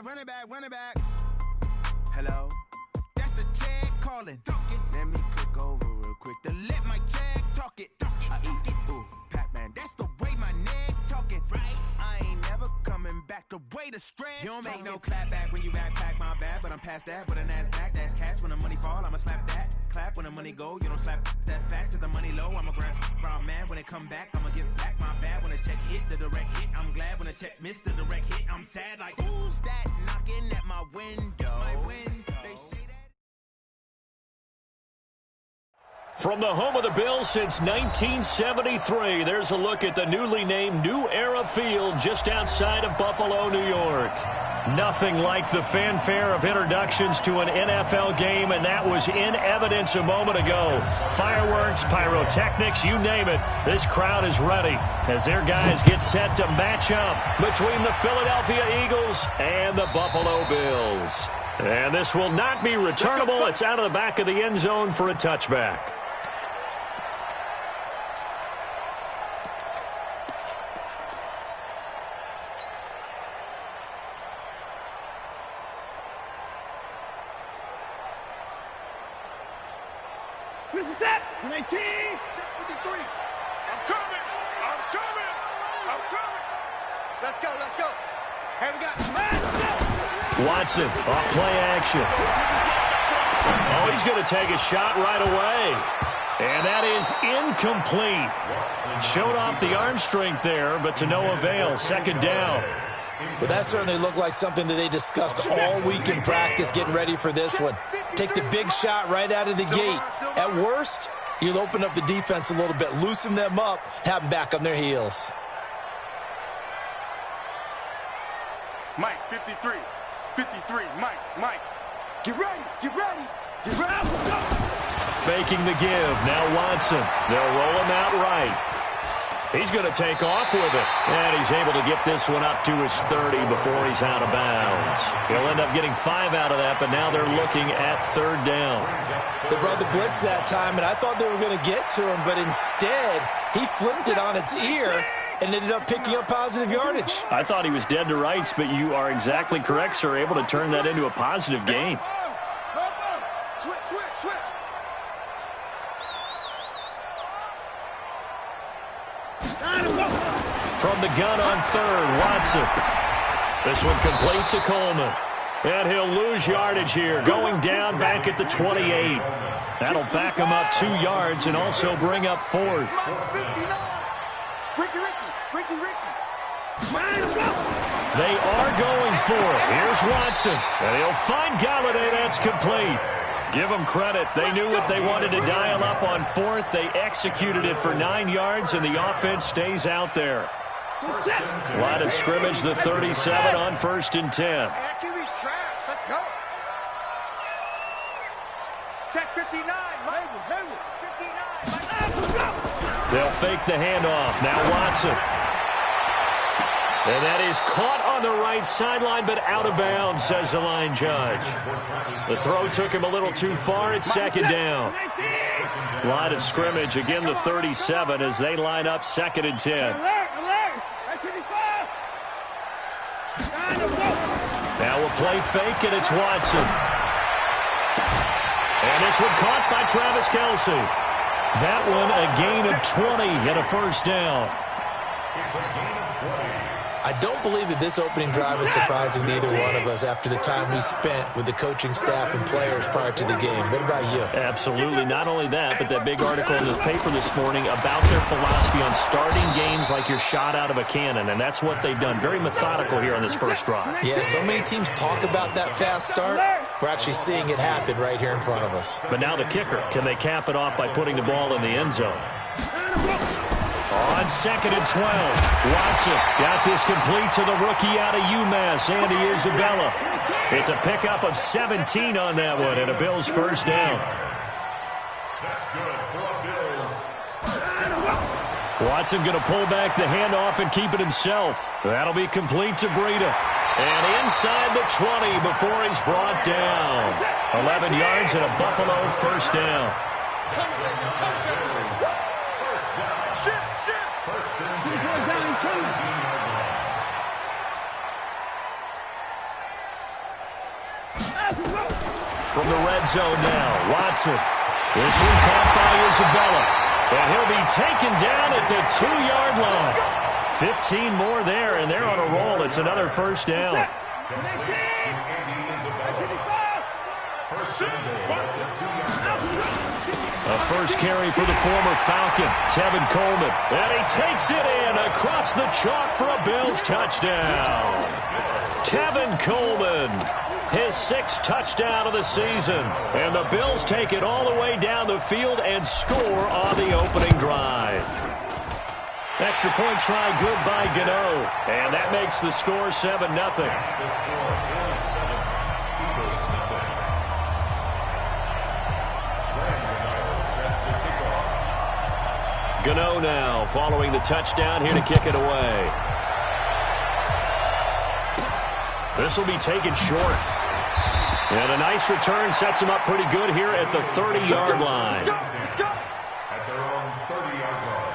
run it back. Hello? That's the Jag calling. Let me click over real quick to let my Jag talk it. I eat it, ooh, Pac-Man. That's the way my neck talking. Right? I ain't never coming back the way the stress. You don't make no clap back when you backpack, my bad, but I'm past that. With a NASDAQ, that's cash. When the money fall, I'ma slap that. Clap when the money go, you don't slap. That's facts. If the money low, I'ma grab brown man. When it come back, I'ma give back my bad. When the check hit, the direct hit, I'm glad. When the check missed the direct hit, I'm sad. Like, who's that knocking at my window? They say that. From the home of the Bills since 1973, there's a look at the newly named New Era Field just outside of Buffalo, New York. Nothing like the fanfare of introductions to an NFL game, and that was in evidence a moment ago. Fireworks, pyrotechnics, you name it. This crowd is ready as their guys get set to match up between the Philadelphia Eagles and the Buffalo Bills. And this will not be returnable. It's out of the back of the end zone for a touchback. This is it. 19. 53. I'm coming. Let's go. Here we go. Watson off play action. Oh, he's going to take a shot right away. And that is incomplete. Showed off the arm strength there, but to no avail. Second down. But that certainly looked like something that they discussed all week in practice getting ready for this one. Take the big shot right out of the gate. At worst, you'll open up the defense a little bit, loosen them up, have them back on their heels. Mike, 53. Mike. Get ready. Faking the give. Now Watson. They'll roll him out right. He's going to take off with it. And he's able to get this one up to his 30 before he's out of bounds. He'll end up getting 5 out of that, but now they're looking at third down. They brought the blitz that time, and I thought they were going to get to him, but instead, he flipped it on its ear and ended up picking up positive yardage. I thought he was dead to rights, but you are exactly correct, sir. Able to turn that into a positive gain. Switch. From the gun on third, Watson. This one complete to Coleman. And he'll lose yardage here, going down back at the 28. That'll back him up 2 yards and also bring up fourth. Ricky. They are going for it. Here's Watson. And he'll find Galladay. That's complete. Give them credit. They knew what they wanted to dial up on fourth. They executed it for 9 yards, and the offense stays out there. Line of scrimmage, the 37 on 1st and 10. QB's trash. Let's go. Check 59. Mike. 59. They'll fake the handoff. Now Watson. And that is caught on the right sideline, but out of bounds, says the line judge. The throw took him a little too far. It's second down. Line of scrimmage, again the 37 as they line up 2nd and 10. Now we'll play fake, and it's Watson. And this one caught by Travis Kelce. That one a gain of 20 and a first down. I don't believe that this opening drive is surprising neither one of us after the time we spent with the coaching staff and players prior to the game. What about you? Absolutely. Not only that, but that big article in the paper this morning about their philosophy on starting games like you're shot out of a cannon, and that's what they've done. Very methodical here on this first drive. Yeah, so many teams talk about that fast start. We're actually seeing it happen right here in front of us. But now the kicker. Can they cap it off by putting the ball in the end zone? On 2nd and 12, Watson got this complete to the rookie out of UMass, Andy Isabella. It's a pickup of 17 on that one, and a Bills first down. Watson going to pull back the handoff and keep it himself. That'll be complete to Breida. And inside the 20 before he's brought down. 11 yards and a Buffalo first down. from the red zone now. Watson. This one caught by Isabella. And he'll be taken down at the 2-yard line. 15 more there, and they're on a roll. It's another first down. A first carry for the former Falcon, Tevin Coleman. And he takes it in across the chalk for a Bills touchdown. Tevin Coleman, his 6th touchdown of the season. And the Bills take it all the way down the field and score on the opening drive. Extra point try good by Gano. And that makes the score 7-0. Gano now following the touchdown here to kick it away. This will be taken short. And a nice return sets him up pretty good here at the 30-yard line. At their own 30-yard line.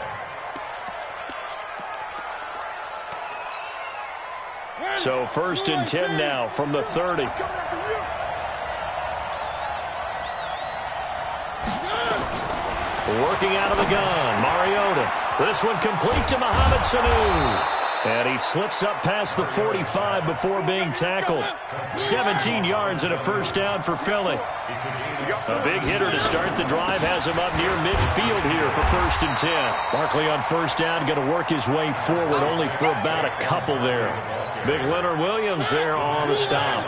So 1st and 10 now from the 30. Working out of the gun, Mariota. This one complete to Mohamed Sanu. And he slips up past the 45 before being tackled. 17 yards and a first down for Philly. A big hitter to start the drive has him up near midfield here for 1st and 10. Barkley on first down, going to work his way forward only for about a couple there. Big Leonard Williams there on the stop.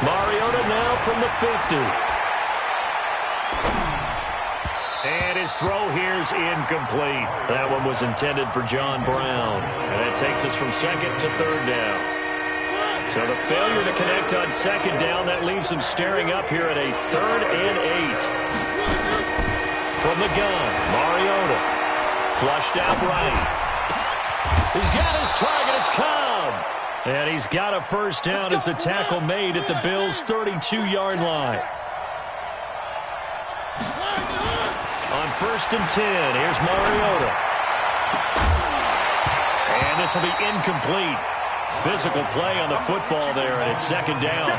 Mariota now from the 50. And his throw here's incomplete. That one was intended for John Brown. And that takes us from 2nd to 3rd down. So the failure to connect on 2nd down, that leaves him staring up here at a 3rd and 8. From the gun, Mariota. Flushed out right. He's got his target. It's Cobb. And he's got a first down as a tackle made at the Bills' 32-yard line. On 1st and 10, here's Mariota. And this will be incomplete. Physical play on the football there, and it's 2nd down.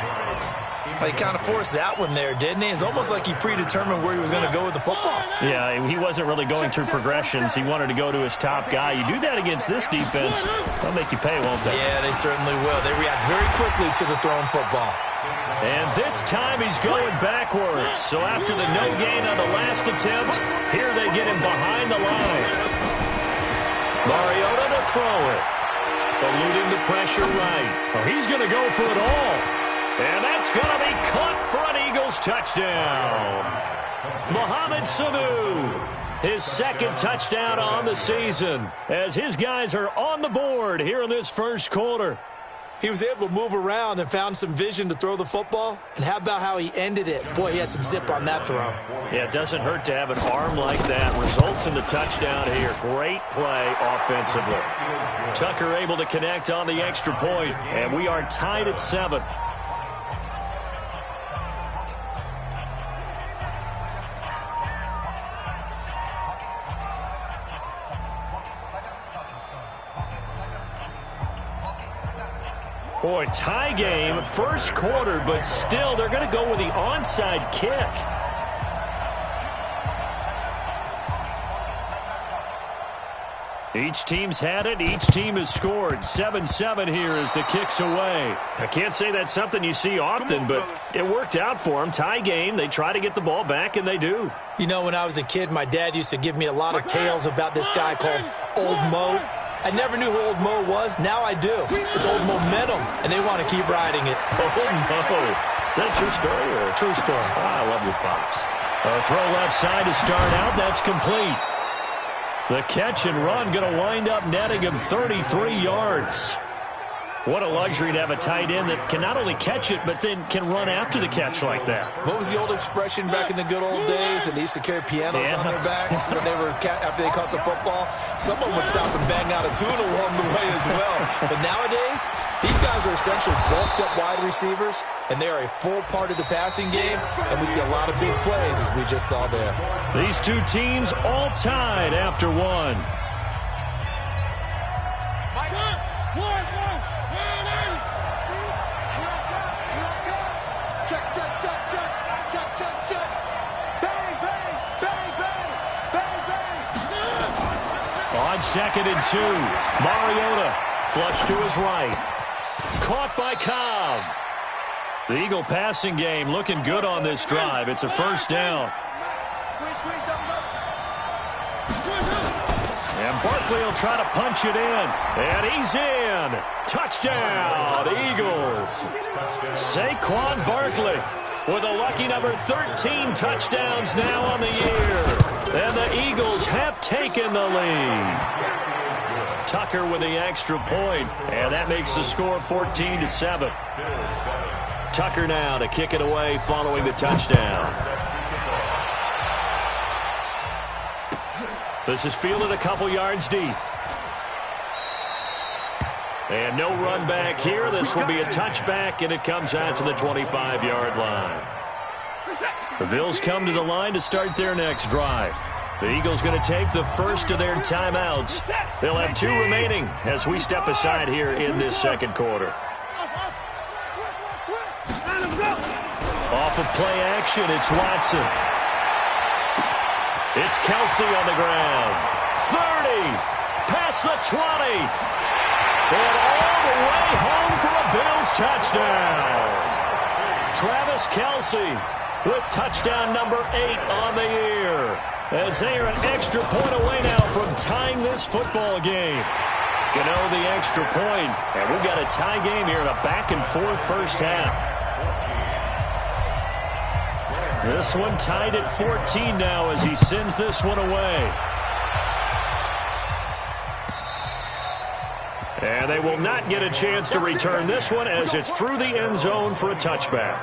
He kind of forced that one there, didn't he? It's almost like he predetermined where he was going to go with the football. Yeah, he wasn't really going through progressions. He wanted to go to his top guy. You do that against this defense, they'll make you pay, won't they? Yeah, they certainly will. They react very quickly to the thrown football. And this time he's going backwards. So after the no gain on the last attempt, here they get him behind the line. Mariota to throw it. Eluding the pressure right. Oh, he's going to go for it all. And that's going to be caught for an Eagles touchdown. Mohamed Sanu, his 2nd touchdown on the season, as his guys are on the board here in this first quarter. He was able to move around and found some vision to throw the football. And how about how he ended it? Boy, he had some zip on that throw. Yeah, it doesn't hurt to have an arm like that. Results in the touchdown here. Great play offensively. Tucker able to connect on the extra point, and we are tied at 7. Boy, tie game, first quarter, but still they're going to go with the onside kick. Each team's had it. Each team has scored. 7-7 here as the kick's away. I can't say that's something you see often, but it worked out for them. Tie game, they try to get the ball back, and they do. You know, when I was a kid, my dad used to give me a lot of tales about this guy called Old Mo. I never knew who Old Mo was. Now I do. It's Old Momentum, and they want to keep riding it. Old Mo. Is that a true story? Or? True story. I love your pops. A throw left side to start out. That's complete. The catch and run going to wind up netting him 33 yards. What a luxury to have a tight end that can not only catch it, but then can run after the catch like that. What was the old expression back in the good old days? And they used to carry pianos on their backs when they were after they caught the football. Someone would stop and bang out a tune along the way as well. But nowadays, these guys are essentially bulked up wide receivers, and they are a full part of the passing game. And we see a lot of big plays, as we just saw there. These two teams all tied after one. on 2nd and 2. Mariota flush to his right. Caught by Cobb. The Eagle passing game looking good on this drive. It's a first down. And Barkley will try to punch it in. And he's in. Touchdown, Eagles. Saquon Barkley with a lucky number 13 touchdowns now on the year. And the Eagles have taken the lead. Tucker with the extra point. And that makes the score 14-7. Tucker now to kick it away following the touchdown. This is fielded a couple yards deep. And no run back here. This will be a touchback, and it comes out to the 25-yard line. The Bills come to the line to start their next drive. The Eagles going to take the first of their timeouts. They'll have 2 remaining as we step aside here in this second quarter. Off of play action, it's Watson. It's Kelsey on the ground. 30, past the 20. And all the way home for a Bills touchdown. Travis Kelsey with touchdown number 8 on the year. As they are an extra point away now from tying this football game. Gano the extra point. And we've got a tie game here in a back-and-forth first half. This one tied at 14 now as he sends this one away. And they will not get a chance to return this one as it's through the end zone for a touchback.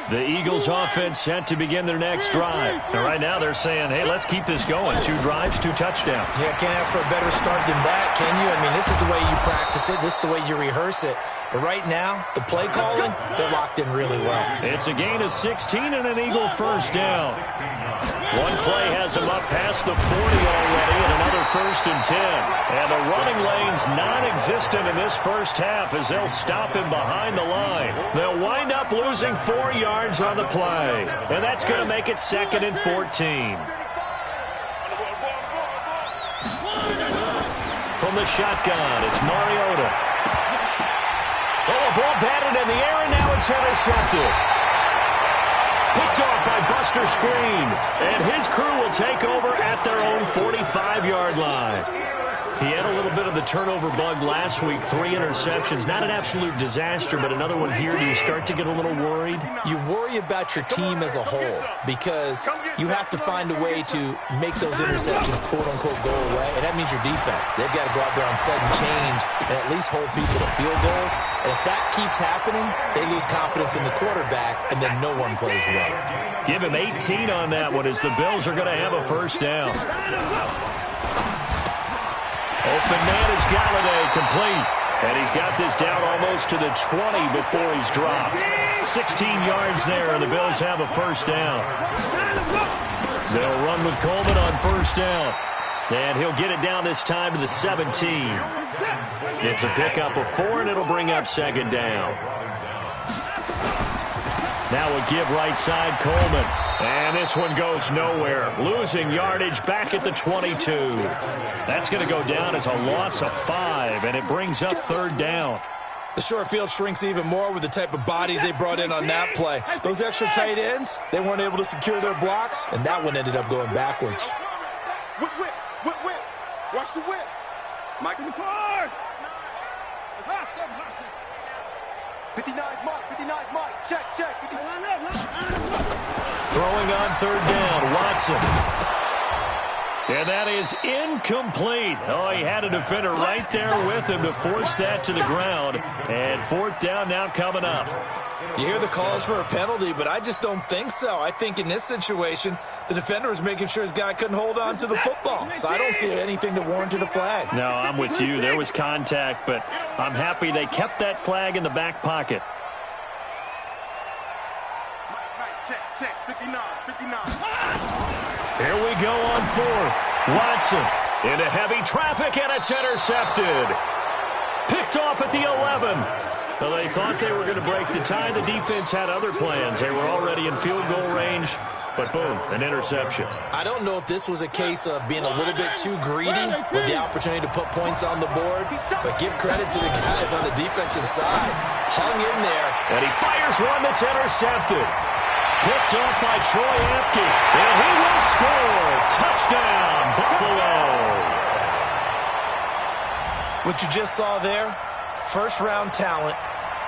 The Eagles offense set to begin their next drive. And right now they're saying, hey, let's keep this going. 2 drives, 2 touchdowns. Yeah, can't ask for a better start than that, can you? I mean, this is the way you practice it. This is the way you rehearse it. But right now, the play calling, they're locked in really well. It's a gain of 16 and an Eagle first down. One play has him up past the 40 already and another 1st and 10. And the running lane's non-existent in this first half as they'll stop him behind the line. They'll wind up losing 4 yards on the play. And that's going to make it 2nd and 14. From the shotgun, it's Mariota. Oh, a ball batted in the air, and now it's intercepted. Picked off by Buster Screen, and his crew will take over at their own 45-yard line. He had a little bit of the turnover bug last week, 3 interceptions. Not an absolute disaster, but another one here. Do you start to get a little worried? You worry about your team as a whole because you have to find a way to make those interceptions, quote-unquote, go away, and that means your defense. They've got to go out there on set and change and at least hold people to field goals. And if that keeps happening, they lose confidence in the quarterback, and then no one plays well. Give him 18 on that one as the Bills are going to have a first down. Open man is Galladay, complete. And he's got this down almost to the 20 before he's dropped. 16 yards there, and the Bills have a first down. They'll run with Coleman on first down. And he'll get it down this time to the 17. It's a pickup of 4, and it'll bring up 2nd down. Now a give right side, Coleman. And this one goes nowhere. Losing yardage back at the 22. That's going to go down as a loss of 5, and it brings up 3rd down. The short field shrinks even more with the type of bodies they brought in on that play. Those extra tight ends, they weren't able to secure their blocks, and that one ended up going backwards. Whip, whip, whip, whip. Watch the whip. Mike in the car. 59, Mike, 59, Mike. Check, check. Throwing on 3rd down, Watson. And that is incomplete. Oh, he had a defender right there with him to force that to the ground. And 4th down now coming up. You hear the calls for a penalty, but I just don't think so. I think in this situation, the defender was making sure his guy couldn't hold on to the football. So I don't see anything to warrant a flag. No, I'm with you. There was contact, but I'm happy they kept that flag in the back pocket. Check, 59. Here we go on 4th. Watson into heavy traffic, and it's intercepted. Picked off at the 11. Well, they thought they were going to break the tie. The defense had other plans. They were already in field goal range, but boom, an interception. I don't know if this was a case of being a little bit too greedy with the opportunity to put points on the board, but give credit to the guys on the defensive side. Hung in there. And he fires one that's intercepted. Picked off by Troy Apke, and he will score. Touchdown, Buffalo. What you just saw there, first-round talent,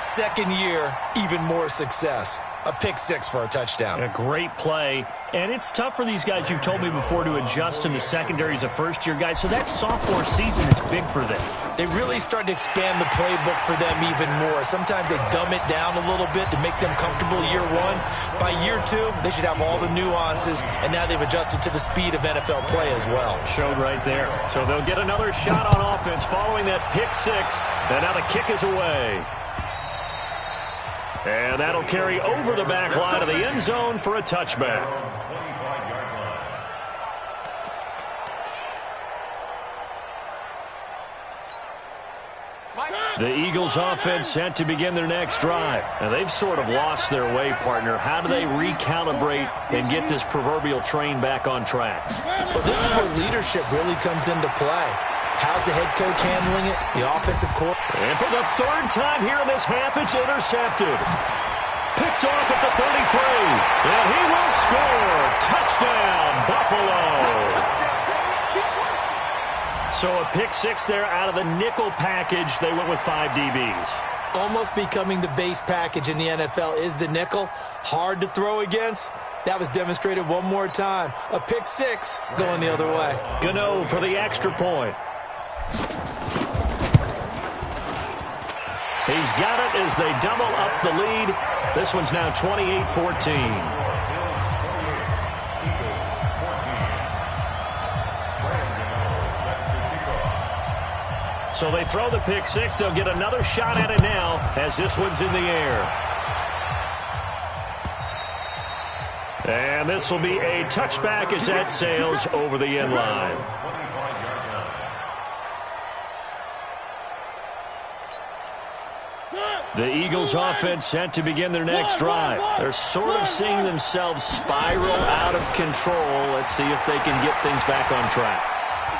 second year, even more success. A pick six for a touchdown. A great play. And it's tough for these guys, you've told me before, to adjust in the secondary as a first-year guy. So that sophomore season is big for them. They really start to expand the playbook for them even more. Sometimes they dumb it down a little bit to make them comfortable year one. By year two, they should have all the nuances, and now they've adjusted to the speed of NFL play as well. Showed right there. So they'll get another shot on offense following that pick six. And now the kick is away. And that'll carry over the back line of the end zone for a touchback. The Eagles offense set to begin their next drive. And they've sort of lost their way, partner. How do they recalibrate and get this proverbial train back on track? Well, this is where leadership really comes into play. How's the head coach handling it? The offensive coordinator. And for the third time here in this half, it's intercepted. Picked off at the 33. And he will score. Touchdown, Buffalo. So a pick six there out of the nickel package. They went with 5 DBs. Almost becoming the base package in the NFL is the nickel. Hard to throw against. That was demonstrated one more time. A pick six going the other way. Gano for the extra point. He's got it as they double up the lead. This one's now 28-14. So they throw the pick six. They'll get another shot at it now as this one's in the air. And this will be a touchback as that sails over the end line. The Eagles offense set to begin their next drive. They're sort of seeing themselves spiral out of control. Let's see if they can get things back on track.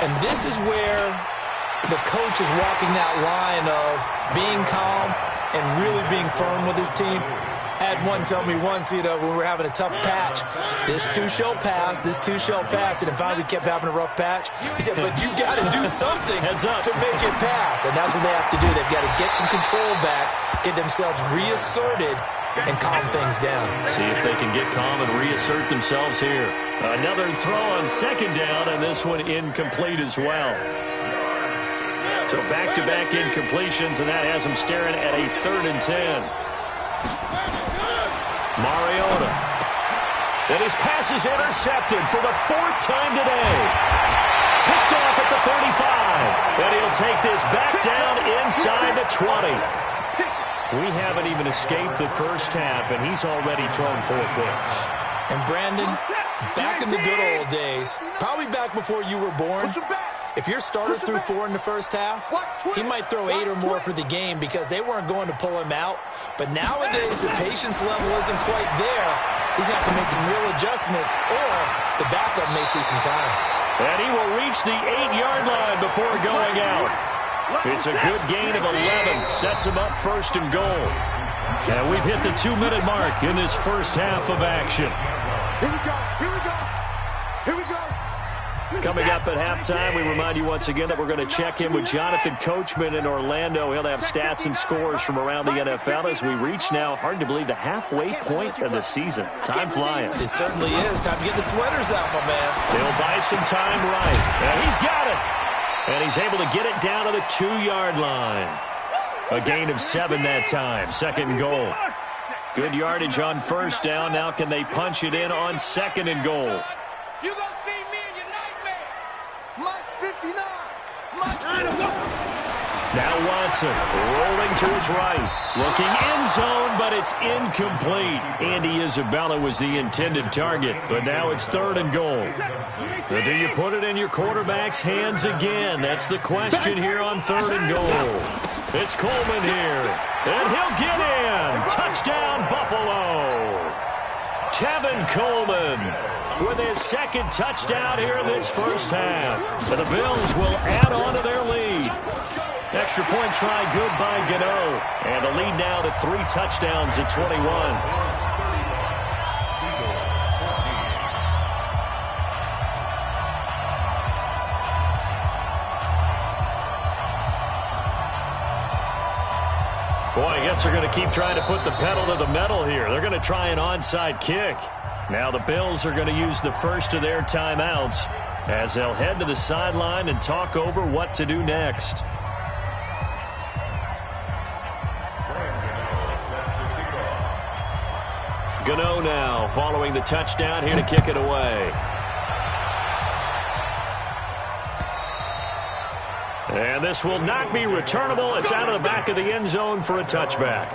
And this is where the coach is walking that line of being calm and really being firm with his team. I had one tell me once, when we were having a tough patch, this too shall pass, this too shall pass. And then finally we kept having a rough patch. He said, but you got to do something to make it pass. And that's what they have to do. They've got to get some control back, get themselves reasserted, and calm things down. See if they can get calm and reassert themselves here. Another throw on second down, and this one incomplete as well. So back-to-back incompletions, and that has them staring at a 3rd and 10. Mariota. And his pass is intercepted for the 4th time today. Picked off at the 35. And he'll take this back down inside the 20. We haven't even escaped the first half, and he's already thrown 4 picks. And Brandon, back in the good old days, probably back before you were born, if your starter threw 4 in the first half, he might throw 8 or more for the game because they weren't going to pull him out. But nowadays, the patience level isn't quite there. He's going to have to make some real adjustments, or the backup may see some time. And he will reach the 8-yard line before going out. It's a good gain of 11. Sets him up 1st and goal. And we've hit the 2-minute mark in this first half of action. Here we go. Here we go. Here we go. Coming up at halftime, we remind you once again that we're going to check in with Jonathan Coachman in Orlando. He'll have stats and scores from around the NFL as we reach now, hard to believe, the halfway point of the season. Time flying. It certainly is. Time to get the sweaters out, my man. He'll buy some time right. And he's got it. And he's able to get it down to the 2-yard line. A gain of 7 that time. 2nd and goal. Good yardage on 1st down. Now can they punch it in on 2nd and goal? You gonna see me in your nightmares. Mike's 59. Mike's 59. Now Watson rolling to his right. Looking end zone, but it's incomplete. Andy Isabella was the intended target, but now it's 3rd and goal. But do you put it in your quarterback's hands again? That's the question here on 3rd and goal. It's Coleman here, and he'll get in. Touchdown, Buffalo. Tevin Coleman with his 2nd touchdown here in this first half. And the Bills will add on to their lead. Extra point try good by Gano. And the lead now to 3 touchdowns at 21. Boy, I guess they're going to keep trying to put the pedal to the metal here. They're going to try an onside kick. Now the Bills are going to use the first of their timeouts as they'll head to the sideline and talk over what to do next. Gano now following the touchdown here to kick it away. And this will not be returnable. It's out of the back of the end zone for a touchback.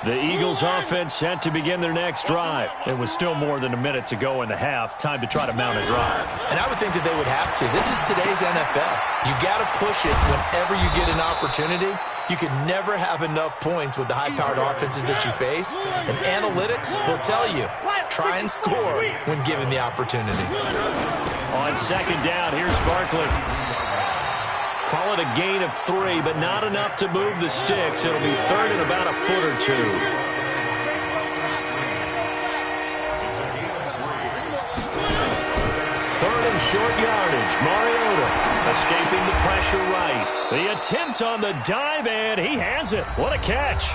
The Eagles offense set to begin their next drive. It was still more than a minute to go in the half. Time to try to mount a drive. And I would think that they would have to. This is today's NFL. You got to push it whenever you get an opportunity. You can never have enough points with the high-powered offenses that you face. And analytics will tell you, try and score when given the opportunity. On 2nd down, here's Barkley. Call it a gain of 3, but not enough to move the sticks. It'll be 3rd and about a foot or 2. 3rd and short yardage. Mariota escaping the pressure right. The attempt on the dive, and he has it. What a catch.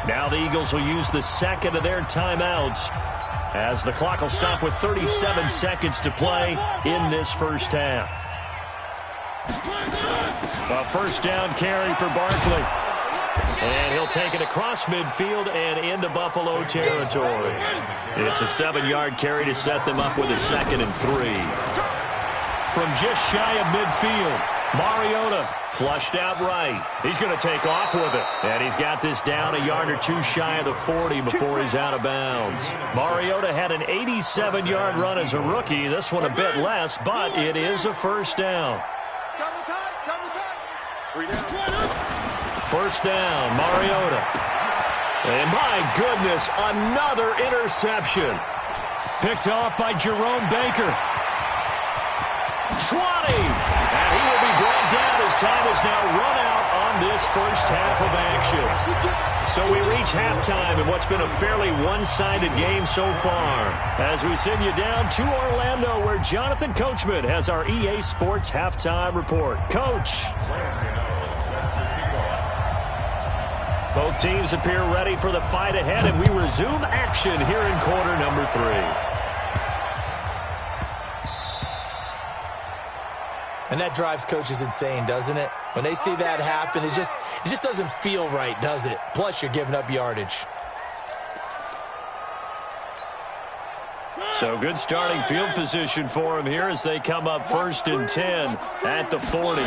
Now the Eagles will use the 2nd of their timeouts as the clock will stop with 37 seconds to play in this first half. A 1st down carry for Barkley. And he'll take it across midfield and into Buffalo territory. It's a 7-yard carry to set them up with a 2nd and 3. From just shy of midfield, Mariota flushed out right. He's going to take off with it. And he's got this down a yard or 2 shy of the 40 before he's out of bounds. Mariota had an 87-yard run as a rookie. This one a bit less, but it is a 1st down. 1st down, Mariota. And my goodness, another interception. Picked off by Jerome Baker. 20. And he will be brought down as time is now run out on this first half of action. So we reach halftime in what's been a fairly one-sided game so far. As we send you down to Orlando, where Jonathan Coachman has our EA Sports halftime report. Coach. Both teams appear ready for the fight ahead, and we resume action here in quarter number 3. And that drives coaches insane, doesn't it? When they see that happen, it just doesn't feel right, does it? Plus, you're giving up yardage. So good starting field position for him here as they come up 1st and 10 at the 40.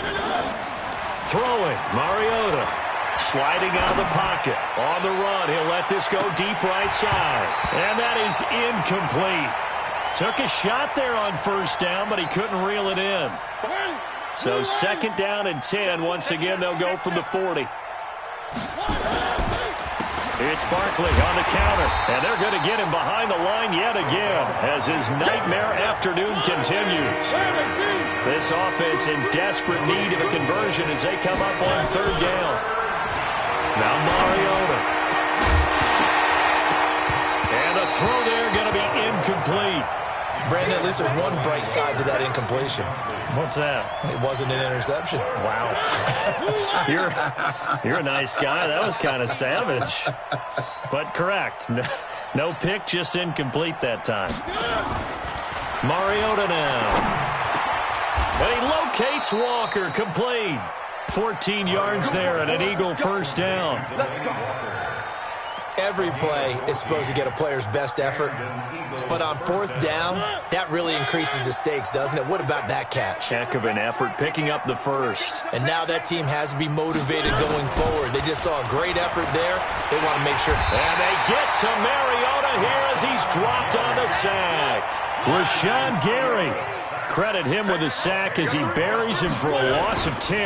Throwing, Mariota. Sliding out of the pocket. On the run, he'll let this go deep right side. And that is incomplete. Took a shot there on 1st down, but he couldn't reel it in. So 2nd down and 10. Once again, they'll go from the 40. It's Barkley on the counter, and they're going to get him behind the line yet again as his nightmare afternoon continues. This offense in desperate need of a conversion as they come up on 3rd down. Now Mariota. And the throw there going to be incomplete. Brandon, at least there's one bright side to that incompletion. What's that? It wasn't an interception. Wow. You're a nice guy. That was kind of savage. But correct. No pick, just incomplete that time. Mariota now. And he locates Walker, complete. 14 yards there and an Eagle 1st down. every play is supposed to get a player's best effort. But on fourth down, that really increases the stakes, doesn't it? What about that catch? Heck of an effort picking up the first. And now that team has to be motivated going forward. They just saw a great effort there. They want to make sure. And they get to Mariota here as he's dropped on the sack. Rashawn Gary. Credit him with a sack as he buries him for a loss of 10.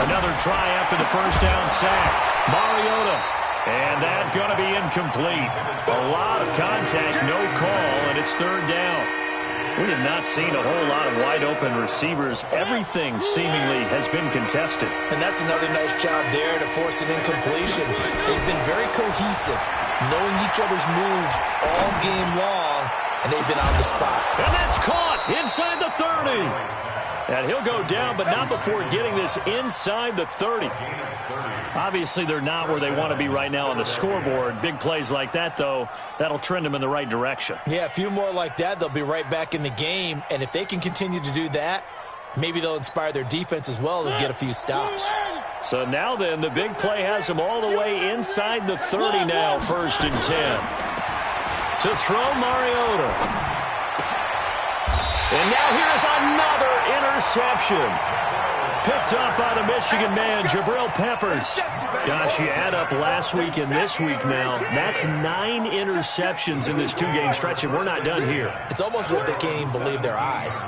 Another try after the first down sack. Mariota. And that's going to be incomplete. A lot of contact, no call, and it's third down. We have not seen a whole lot of wide-open receivers. Everything seemingly has been contested. And that's another nice job there to force an incompletion. They've been very cohesive, knowing each other's moves all game long, and they've been on the spot. And that's caught inside the 30. And he'll go down, but not before getting this inside the 30. Obviously, they're not where they want to be right now on the scoreboard. Big plays like that, though, that'll trend them in the right direction. Yeah, a few more like that, they'll be right back in the game. And if they can continue to do that, maybe they'll inspire their defense as well and get a few stops. So now then, the big play has them all the way inside the 30 now, 1st and 10. To throw Mariota. And now here's another interception. Picked up by the Michigan man, Jabril Peppers. Gosh, you add up last week and this week now. That's 9 interceptions in this 2-game stretch, and we're not done here. It's almost like they can't even believe their eyes.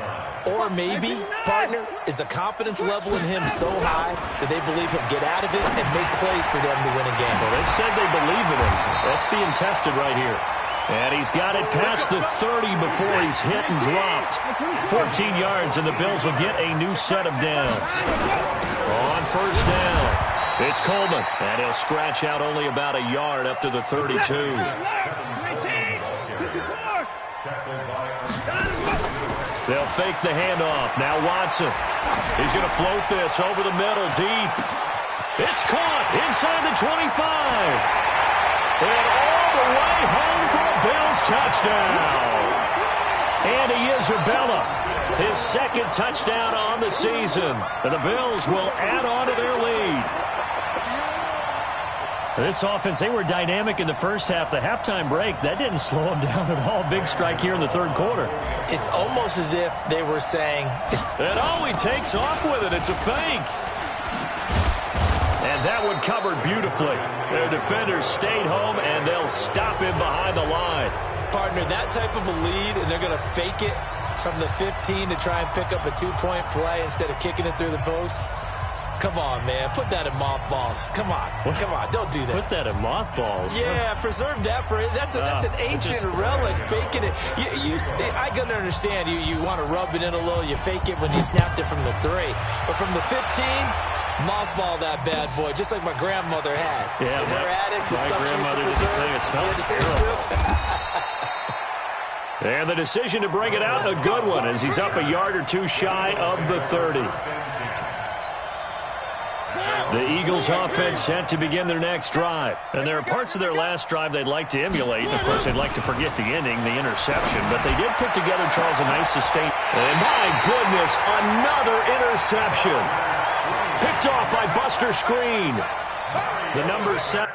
Or maybe, partner, is the confidence level in him so high that they believe he'll get out of it and make plays for them to win a game. Well, they've said they believe in him. That's being tested right here. And he's got it past the 30 before he's hit and dropped. 14 yards, and the Bills will get a new set of downs. On first down, it's Coleman. And he'll scratch out only about a yard up to the 32. They'll fake the handoff. Now Watson. He's going to float this over the middle, deep. It's caught inside the 25. And all the way home for a Bills touchdown. Andy Isabella, his second touchdown on the season. And the Bills will add on to their lead. This offense, they were dynamic in the first half. The halftime break, that didn't slow them down at all. Big strike here in the third quarter. It's almost as if they were saying... And oh, he takes off with it. It's a fake. And that one covered beautifully. Their defenders stayed home, and they'll stop him behind the line. Partner, that type of a lead, and they're going to fake it from the 15 to try and pick up a 2-point play instead of kicking it through the posts. Come on, man. Put that in mothballs. Come on. Come on. Don't do that. Put that in mothballs? Yeah, preserve that for it. That's an ancient relic, faking it. I can understand. You want to rub it in a little. You fake it when you snapped it from the 3. But from the 15, mothball that bad boy, just like my grandmother had. Yeah, in her attic, the stuff she used to preserve. It smells terrible. And the decision to bring it out, a good one, as he's up a yard or two shy of the 30. The Eagles offense set to begin their next drive. And there are parts of their last drive they'd like to emulate. Of course, they'd like to forget the ending, the interception. But they did put together, Charles, a nice sustain. And my goodness, another interception. Picked off by Buster Screen. The number 7.